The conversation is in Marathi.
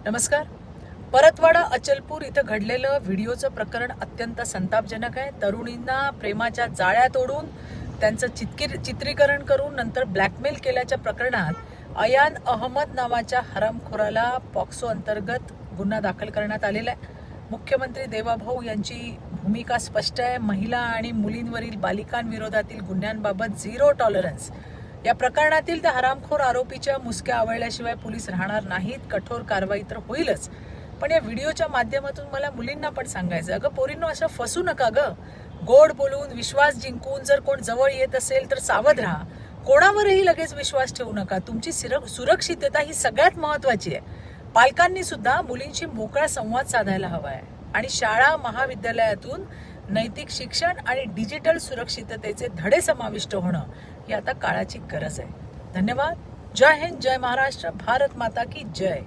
नमस्कार. परतवाडा अचलपूर इथं घडलेलं व्हिडिओचं प्रकरण अत्यंत संतापजनक आहे. तरुणींना प्रेमाच्या जाळ्यात ओढून त्यांचं चित्रीकरण करून नंतर ब्लॅकमेल केल्याच्या प्रकरणात अयान अहमद नावाच्या हरामखोराला पॉक्सो अंतर्गत गुन्हा दाखल करण्यात आलेला आहे. मुख्यमंत्री देवाभाऊ यांची भूमिका स्पष्ट आहे. महिला आणि मुलींवरील बालिकांविरोधातील गुन्ह्यांबाबत झिरो टॉलरन्स. या प्रकरणातील त्या हरामखोर आरोपीच्या मुसक्या आवळल्याशिवाय पोलीस राहणार नाहीत. कठोर कारवाई तर होईलच, पण या व्हिडिओच्या माध्यमातून मला मुलींना पण सांगायचं, अगं पोरींनो, असं फसू नका ग. गोड बोलून विश्वास जिंकून जर कोण जवळ येत असेल तर सावध राहा. कोणावरही लगेच विश्वास ठेवू नका. तुमची सुरक्षितता ही सगळ्यात महत्वाची आहे. पालकांनी सुद्धा मुलींशी मोकळा संवाद साधायला हवा आहे आणि शाळा महाविद्यालयातून नैतिक शिक्षण आणि डिजिटल सुरक्षिततेचे धडे समाविष्ट होणं ही आता काळाची गरज आहे. धन्यवाद. जय हिंद, जय महाराष्ट्र, भारत माता की जय.